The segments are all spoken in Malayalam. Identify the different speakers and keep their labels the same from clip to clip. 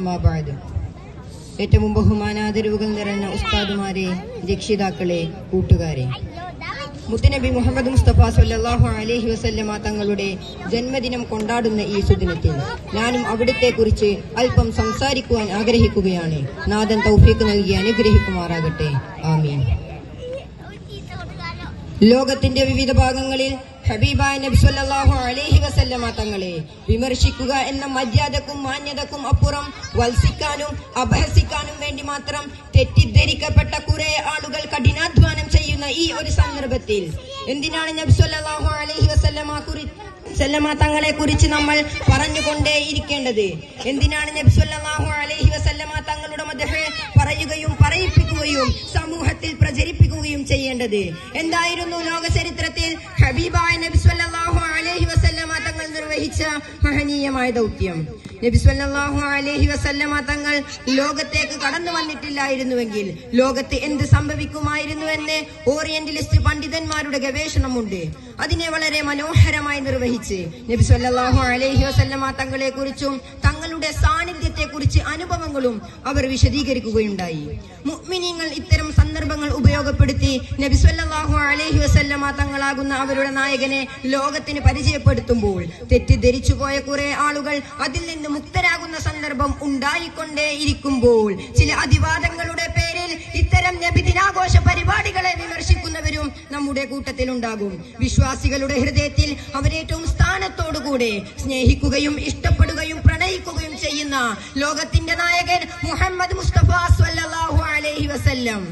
Speaker 1: അമ്മാ ബഅദ്. ഏറ്റവും ബഹുമാനാദരവുകൾ നിറഞ്ഞ ഉസ്താദുമാരെ, രക്ഷിതാക്കളെ, കൂട്ടുകാരെ, മുത്തുനബി മുഹമ്മദ് മുസ്തഫ സല്ലല്ലാഹു അലൈഹി വസല്ലമ തങ്ങളുടെ ജന്മദിനം കൊണ്ടാടുന്ന ഈ സുദിനത്തിൽ ഞാനും അവിടുത്തെ കുറിച്ച് അല്പം സംസാരിക്കുവാൻ ആഗ്രഹിക്കുകയാണ്. നാഥൻ തൗഫീഖ് നൽകി അനുഗ്രഹിക്കുമാറാകട്ടെ. ആമീൻ. ലോകത്തിന്റെ വിവിധ ഭാഗങ്ങളിൽ ഹബീബായ നബി സല്ലല്ലാഹു അലൈഹി വസല്ലമ തങ്ങളെ വിമർശിക്കുക എന്ന മര്യാദക്കും മാന്യതക്കും അപ്പുറം വത്സിക്കാനും അപഹസിക്കാനും വേണ്ടി മാത്രം തെറ്റിദ്ധരിക്കപ്പെട്ട കുറെ ആളുകൾ കഠിനാധ്വാനം ചെയ്യുന്ന ഈ ഒരു സന്ദർഭത്തിൽ എന്തിനാണ് നബി സല്ലല്ലാഹു അലൈഹി വസല്ലമ തങ്ങളെ കുറിച്ച് നമ്മൾ പറഞ്ഞുകൊണ്ടേയിരിക്കേണ്ടത്? എന്തിനാണ് നബി സല്ലല്ലാഹു അലൈഹി വസല്ലമ തങ്ങളുടെ മദ്ഹ് പറയുകയും പറയിപ്പിക്കുകയും സമൂഹത്തിൽ പ്രചരിപ്പിക്കുകയും ചെയ്യേണ്ടത്? എന്തായിരുന്നു ലോക ചരിത്രത്തിൽ ഹബീബായ നബി സല്ലല്ലാഹു അലൈഹി വസല്ലമ തങ്ങൾ നിർവഹിച്ച മഹനീയമായ ദൗത്യം? നബി സല്ലല്ലാഹു അലൈഹി വസല്ലമ തങ്ങൾ ലോകത്തേക്ക് കടന്നു വന്നിട്ടില്ലായിരുന്നുവെങ്കിൽ ലോകത്ത് എന്ത് സംഭവിക്കുമായിരുന്നുവെന്ന് ഓറിയന്റലിസ്റ്റ് പണ്ഡിതന്മാരുടെ ഗവേഷണമുണ്ട്. അതിനെ വളരെ മനോഹരമായി നിർവഹിച്ച് നബി സല്ലല്ലാഹു അലൈഹി വസല്ലമ തങ്ങളെ കുറിച്ചും തങ്ങളുടെ സാന്നിധ്യത്തെ കുറിച്ച് അനുഭവങ്ങളും അവർ വിശദീകരിക്കുകയുണ്ടായി. മുഅ്മിനീങ്ങൾ ഇത്തരം സന്ദർഭങ്ങൾ ഉപയോഗപ്പെടുത്തി നബി സല്ലല്ലാഹു അലൈഹി വസല്ലമ തങ്ങളാകുന്ന അവരുടെ നായകനെ ലോകത്തിന് പരിചയപ്പെടുത്തുമ്പോൾ തെറ്റിദ്ധരിച്ചു പോയ കുറെ ആളുകൾ അതിൽ നിന്ന് മുക്തരാകുന്ന സന്ദർഭം ഉണ്ടായിക്കൊണ്ടേയിരിക്കുമ്പോൾ ചില അതിവാദങ്ങളുടെ പേരിൽ ഇത്തരം നബിദിനാഘോഷ പരിപാടികളെ വിമർശിക്കുന്നവരും നമ്മുടെ കൂട്ടത്തിലുണ്ടാകും. വിശ്വാസികളുടെ ഹൃദയത്തിൽ അവരേറ്റവും സ്ഥാനത്തോടുകൂടെ സ്നേഹിക്കുകയും ഇഷ്ടപ്പെടുകയും പ്രണയിക്കുകയും ചെയ്യുന്ന ലോകത്തിന്റെ നായകൻ മുഹമ്മദ് മുസ്തഫ സ്വല്ലല്ലാഹു അലൈഹി വസല്ലം,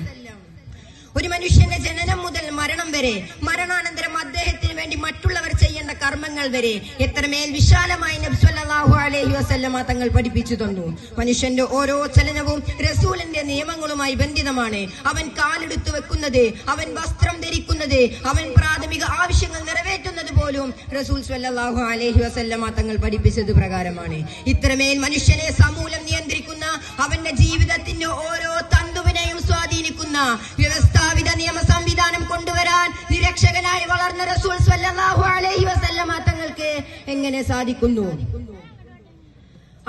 Speaker 1: ഒരു മനുഷ്യന്റെ ജനനം മുതൽ മരണം വരെ, മരണാനന്തരം അദ്ദേഹത്തിന് വേണ്ടി മറ്റുള്ളവർ ചെയ്യേണ്ട കർമ്മങ്ങൾ വരെ എത്രമേൽ വിശാലമായി നബി സല്ലല്ലാഹു അലൈഹി വസല്ലമ തങ്ങൾ പഠിപ്പിച്ചു തന്നു. മനുഷ്യന്റെ ഓരോ ചലനവും റസൂലിന്റെ നിയമങ്ങളുമായി ബന്ധിതമാണ്. അവൻ കാലെടുത്തു വെക്കുന്നത്, അവൻ വസ്ത്രം ധരിക്കുന്നത്, അവൻ പ്രാഥമിക ആവശ്യങ്ങൾ നിറവേറ്റുന്നത് പോലും റസൂൽ സല്ലല്ലാഹു അലൈഹി വസല്ലമ തങ്ങൾ പഠിപ്പിച്ചത് പ്രകാരമാണ്. ഇത്രമേൽ മനുഷ്യനെ സമൂലം നിയന്ത്രിക്കുന്ന, അവന്റെ ജീവിതത്തിന്റെ ഓരോ തന്തുവിനെയും സ്വാധീനിക്കുന്ന വ്യവസ്ഥാപിത നിയമ സംവിധാനം കൊണ്ടുവരാൻ നിരക്ഷകനായി വളർന്ന റസൂൽ സ്വല്ലല്ലാഹു അലൈഹി വസല്ലമ തങ്ങൾക്ക് എങ്ങനെ സാധിക്കുന്നു?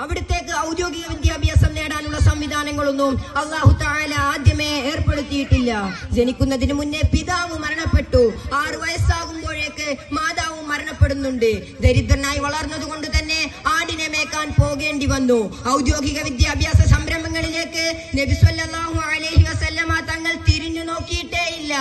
Speaker 1: അവിടത്തേക്ക് ഔദ്യോഗിക വിദ്യാഭ്യാസം നേടാനുള്ള സംവിധാനങ്ങളൊന്നും അല്ലാഹു തആല ആദ്യമേ ഏർപ്പെടുത്തിയിട്ടില്ല. ജനിക്കുന്നതിന് മുന്നേ പിതാവ് മരണപ്പെട്ടു. 6 വയസ്സാകുമ്പോഴേക്ക് മാതാവ് മരണപ്പെടുന്നുണ്ട്. ദരിദ്രനായി വളർന്നതുകൊണ്ട് തന്നെ ആടിനെ മേക്കാൻ പോകേണ്ടി വന്നു. ഔദ്യോഗിക വിദ്യാഭ്യാസ സംരംഭങ്ങളിലേക്ക് നബി സല്ലല്ലാഹു അലൈഹി വസല്ലമ തങ്ങൾ തിരിഞ്ഞു നോക്കിയിട്ടേയില്ല.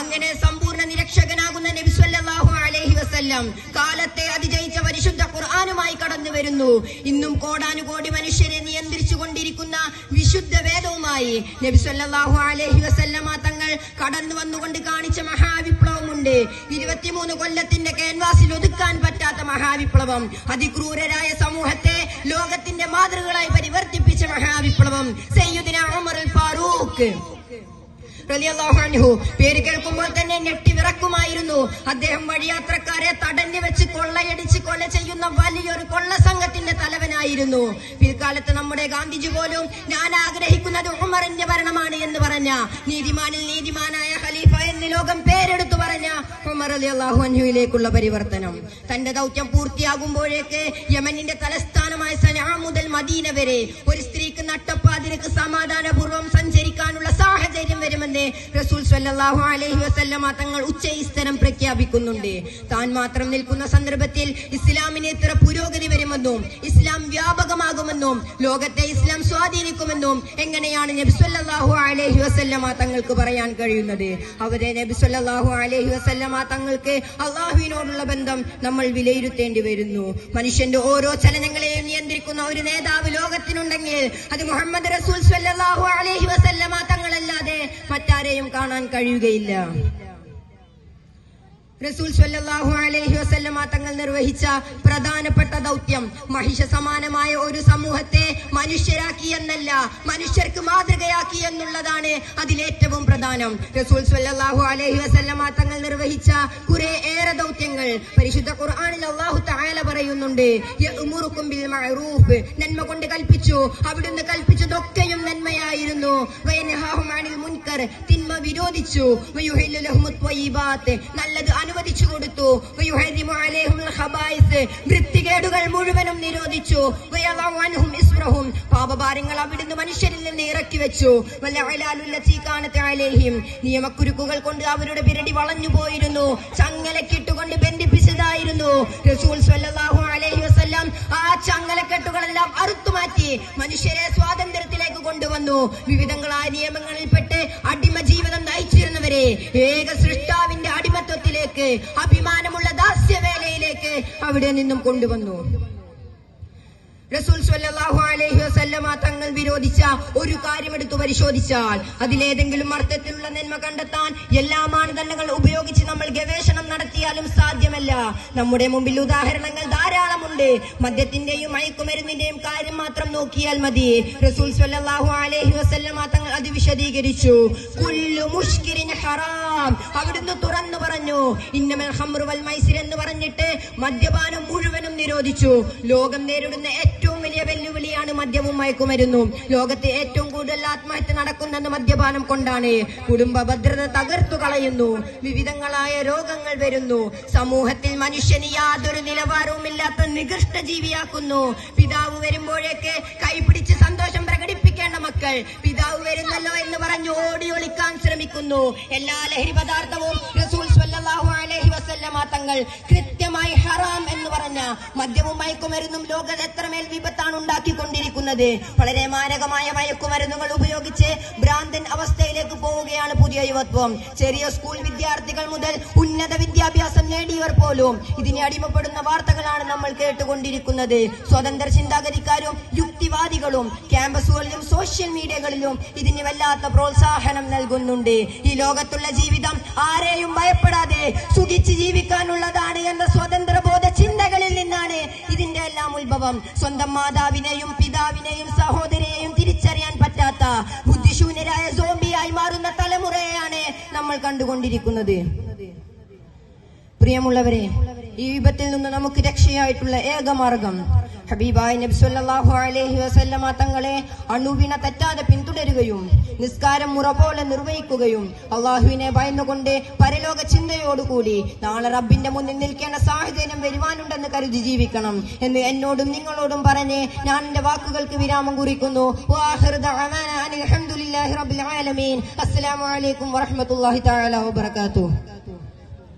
Speaker 1: അങ്ങനെ സമ്പൂർണ്ണ നിരക്ഷകനാകുന്ന നബി സല്ലല്ലാഹു അലൈഹി വസല്ലം കാലത്തെ അതിജയിച്ച പരിശുദ്ധ ഖുർആനുമായി കടന്നു വരുന്നു. ഇന്നും കോടാനുകോടി മനുഷ്യരെ നിയന്ത്രിച്ചു കൊണ്ടിരിക്കുന്ന വിശുദ്ധ വേദവുമായി നബി സല്ലല്ലാഹു അലൈഹി വസല്ലമ തങ്ങൾ കടന്നു വന്നുകൊണ്ട് കാണിച്ച മഹാവിപ്ലവമുണ്ട്. 23 കൊല്ലത്തിന്റെ ക്യാൻവാസിൽ ഒതുക്കാൻ പറ്റാത്ത മഹാവിപ്ലവം, അതിക്രൂരരായ സമൂഹത്തെ ലോകത്തിന്റെ മാതൃകകളായി പരിവർത്തിപ്പിച്ച മഹാവിപ്ലവം സയ്യിദുനാ ഉമർ അൽ ഫാറൂഖ് റളിയല്ലാഹു അൻഹു പേര് കേൾക്കുമ്പോൾ തന്നെ ഞെട്ടി വിറക്കുമായിരുന്നു. അദ്ദേഹം വഴിയാത്രക്കാരെ തടഞ്ഞു വെച്ച് കൊള്ളയടിച്ച് കൊല ചെയ്യുന്ന വലിയൊരു കൊള്ള സംഘത്തിന്റെ തലവനായിരുന്നു. പിൽക്കാലത്ത് നമ്മുടെ ഗാന്ധിജി പോലും ഞാൻ ആഗ്രഹിക്കുന്നത് ഉമറിന്റെ ഭരണമാണ് എന്ന് പറഞ്ഞ, നീതിമാനിൽ നീതിമാനായ ഖലീഫ എന്ന് ലോകം പേരെടുത്തു പറഞ്ഞ ഉമർ റളിയല്ലാഹു അൻഹുവിലേക്കുള്ള പരിവർത്തനം. തന്റെ ദൗത്യം പൂർത്തിയാകുമ്പോഴേക്ക് യമനിന്റെ തലസ്ഥാനമായ സനഅ മുതൽ മദീന വരെ ഒരു സ്ത്രീക്ക് നട്ടപ്പാതിരക്ക് സമാധാനപൂർവ്വം സഞ്ചരിക്കാനുള്ള സാഹചര്യം വരുമെന്ന് റസൂൽ സ്വല്ലല്ലാഹു അലൈഹി വസല്ലമ തങ്ങൾ ഉച്ചയിസ്തരം പ്രഖ്യാപിക്കുന്നുണ്ട്. താൻ മാത്രം നിൽക്കുന്ന സന്ദർഭത്തിൽ ഇസ്ലാമിന് ഇത്ര പുരോഗതി വരുമെന്നും ഇസ്ലാം വ്യാപകമാകുമെന്നും ലോകത്തെ ഇസ്ലാം സ്വാധീനിക്കുമെന്നും എങ്ങനെയാണ് നബി സല്ലല്ലാഹു അലൈഹി വസല്ലമ തങ്ങൾക്ക് പറയാൻ കഴിയുന്നത്? അവരെ നബി സല്ലല്ലാഹു അലൈഹി വസല്ലമ തങ്ങൾക്ക് അല്ലാഹുവിനോടുള്ള ബന്ധം നമ്മൾ വിലയിരുത്തേണ്ടി വരുന്നു. മനുഷ്യന്റെ ഓരോ ചലനങ്ങളെയും നിയന്ത്രിക്കുന്ന ഒരു നേതാവ് ലോകത്തിനുണ്ടെങ്കിൽ അത് മുഹമ്മദ് റസൂൽ സ്വല്ലല്ലാഹു അലൈഹി വസല്ലമ തങ്ങളല്ലാതെ മറ്റാരെയും കാണാൻ കഴിയുകയില്ല. റസൂൽ സ്വല്ലല്ലാഹു അലൈഹി വസല്ലമ തങ്ങൾ നിർവഹിച്ച പ്രധാനപ്പെട്ട ദൗത്യം മഹിഷ സമാനമായ ഒരു സമൂഹത്തെ മനുഷ്യരാക്കി എന്നല്ല, മനുഷ്യർക്ക് മാതൃകയാക്കി എന്നുള്ളതാണ് അതിലേറ്റവും പ്രധാനം. റസൂൽ സ്വല്ലല്ലാഹു അലൈഹി വസല്ലമ തങ്ങൾ നിർവഹിച്ച കുറെ ഏറെ ദൗത്യങ്ങൾ പരിശുദ്ധ ഖുർആനിൽ അല്ലാഹു തആല പറയുന്നുണ്ട്. യഅ്മുറുകും ബിൽ മഅറൂഫ്, നന്മ കൊണ്ട് കൽപ്പിച്ചു. അവിടുന്ന് കൽപ്പിച്ചതൊക്കെയും നന്മയായിരുന്നു. വയൻഹാഹും അനിൽ മുൻകർ, തിന്മ വിരോധിച്ചു. വയുഹില്ലു ലഹുമുത് ത്വയ്യിബാത്ത്, നല്ലത് അനുവദിച്ചു കൊടുത്തു. വയുഹരിമു അലൈഹിമുൽ ഖബായിസ്, വൃത്തികേടുകൾ മുഴുവനും നിരോധിച്ചു. വയളഉ അൻഹും ഇസ്റഹും, പാപഭാരങ്ങൾ അവിടുന്ന് മനുഷ്യരിൽ നിന്ന് ഇറക്കി വെച്ചു. വലഅലാലുല്ലതി കാനത അലൈഹിം, നിയമക്കുരുക്കുകൾ കൊണ്ട് അവരുടെ പിരടി വളഞ്ഞു പോയിരുന്നു, ചങ്ങലക്കിട്ടുകൊണ്ട് ബന്ധിപ്പിച്ചതായിരുന്നു. റസൂൽ സ്വല്ലല്ലാഹു അലൈഹി വസല്ലം ആ ചങ്ങലക്കെട്ടുകളെല്ലാം അറുത്തുമാറ്റി മനുഷ്യരെ സ്വാതന്ത്ര്യത്തിലേക്ക് കൊണ്ടുവന്നു. വിവിധങ്ങളായ നിയമങ്ങളിൽപ്പെട്ട് അടിമ ജീവിതം നയിച്ചിരുന്നവരെ ഏക സൃഷ്ടാവിന്റെ അടിമത്വത്തിലേക്ക്, അഭിമാനമുള്ള ദാസ്യവേലയിലേക്ക് അവിടെ നിന്നും കൊണ്ടുവന്നു. റസൂൽ സ്വല്ലല്ലാഹു അലൈഹി വസല്ലമ തങ്ങൾ വിരോധിച്ച ഒരു കാര്യം എടുത്തു പരിശോധിച്ചാൽ അതിലേതെങ്കിലും അർത്ഥത്തിലുള്ള നന്മ കണ്ടെത്താൻ എല്ലാ മാനദണ്ഡങ്ങൾ ഉപയോഗിച്ച് നമ്മൾ ഗവേഷണം നടത്തിയാലും സാധ്യമല്ല. നമ്മുടെ മുമ്പിൽ ഉദാഹരണങ്ങൾ ധാരാളമുണ്ട്. മദ്യത്തിന്റെയും മയക്കുമരുന്നിന്റെയും കാര്യം മാത്രം നോക്കിയാൽ മതി. റസൂൽ സ്വല്ലല്ലാഹു അലൈഹി വസല്ലമ തങ്ങൾ അത് വിശദീകരിച്ചു. കുല്ലു മുഷ്കിരിൻ ഹറാം, അവിടുന്ന് തുറന്നു പറഞ്ഞു. ഇന്നമൽ ഖംറു വൽ മൈസിർ എന്ന് പറഞ്ഞിട്ട് മദ്യപാനം മുഴുവനും നിരോധിച്ചു. ലോകം നേരിടുന്ന ഏറ്റവും വലിയ വെല്ലുവിളിയാണ് മദ്യവും മയക്കുമരുന്നും. ലോകത്ത് ഏറ്റവും കൂടുതൽ ആത്മഹത്യ നടക്കുന്നത് മദ്യപാനം കൊണ്ടാണ്. കുടുംബ ഭദ്രത തകർത്തു കളയുന്നു, വിവിധങ്ങളായ രോഗങ്ങൾ വരുന്നു, സമൂഹത്തിൽ മനുഷ്യന് യാതൊരു നിലവാരവുമില്ലാത്ത നികൃഷ്ട ജീവിയാക്കുന്നു. പിതാവ് വരുമ്പോഴേക്ക് കൈപിടിച്ച് സന്തോഷം പ്രകടിപ്പിക്കേണ്ട മക്കൾ പിതാവ് വരുന്നല്ലോ എന്ന് പറഞ്ഞു ഓടി ഒളിക്കാൻ ശ്രമിക്കുന്നു. എല്ലാ ലഹരി പദാർത്ഥവും റസൂൽ സ്വല്ലല്ലാഹു അലൈഹി വസല്ലമ തങ്ങൾ കൃത്യമായി ഹറാം എന്ന് പറഞ്ഞ മദ്യവും മയക്കുമരുന്നും ലോകത്ത് എത്രമേൽ വിപത്താണ് ഉണ്ടാക്കിക്കൊണ്ടിരിക്കുന്നത്. വളരെ മാരകമായ മയക്കുമരുന്നുകൾ ഉപയോഗിച്ച് ഭ്രാന്തൻ അവസ്ഥയിലേക്ക് പോവുകയാണ് പുതിയ യുവത്വം. ചെറിയ സ്കൂൾ വിദ്യാർത്ഥികൾ മുതൽ ഉന്നത വിദ്യാഭ്യാസം നേടിയവർ പോലും ഇതിനെ അടിമപ്പെടുന്ന വാർത്തകളാണ് നമ്മൾ കേട്ടുകൊണ്ടിരിക്കുന്നത്. സ്വതന്ത്ര ചിന്താഗതിക്കാരും യുക്തിവാദികളും ക്യാമ്പസുകളിലും സോഷ്യൽ മീഡിയകളിലും ഇതിന് വല്ലാത്ത പ്രോത്സാഹനം നൽകുന്നുണ്ട്. ഈ ലോകത്തുള്ള ജീവിതം ആരെയും ഭയപ്പെടാതെ സുഖിച്ച് ജീവിക്കാനുള്ളതാണ് എന്ന സ്വതന്ത്ര ബോധ ചിന്തകളിൽ നിന്നാണ് ഇതിന്റെ എല്ലാം ഉത്ഭവം. സ്വന്തം മാതാവിനെയും പിതാവിനെയും സഹോദരനെയും തിരിച്ചറിയാൻ പറ്റാത്ത ബുദ്ധിശൂന്യരായ സോംബിയായി മാറുന്ന തലമുറയെയാണ് നമ്മൾ കണ്ടുകൊണ്ടിരിക്കുന്നത്. പ്രിയമുള്ളവരെ, ഈ വിപത്തിൽ നിന്ന് നമുക്ക് രക്ഷയായിട്ടുള്ള ഏക മാർഗം ഹബീബായ നബി സല്ലല്ലാഹു അലൈഹി വസല്ലമ തങ്ങളെ അണുവിണ തെറ്റാതെ പിന്തുടരുകയും നിസ്കാരം മുറ പോലെ നിർവഹിക്കുകയും അള്ളാഹുവിനെ ഭയന്നുകൊണ്ട് പരലോക ചിന്തയോടുകൂടി നാളെ റബ്ബിന്റെ മുന്നിൽ നിൽക്കേണ്ട സാഹചര്യം വരുവാനുണ്ടെന്ന് കരുതി ജീവിക്കണം എന്ന് എന്നോടും നിങ്ങളോടും പറഞ്ഞ് ഞാൻ എന്റെ വാക്കുകൾക്ക് വിരാമം കുറിക്കുന്നു. അസ്സലാമു അലൈക്കും വറഹ്മത്തുള്ളാഹി തആല വബറകാതുഹു.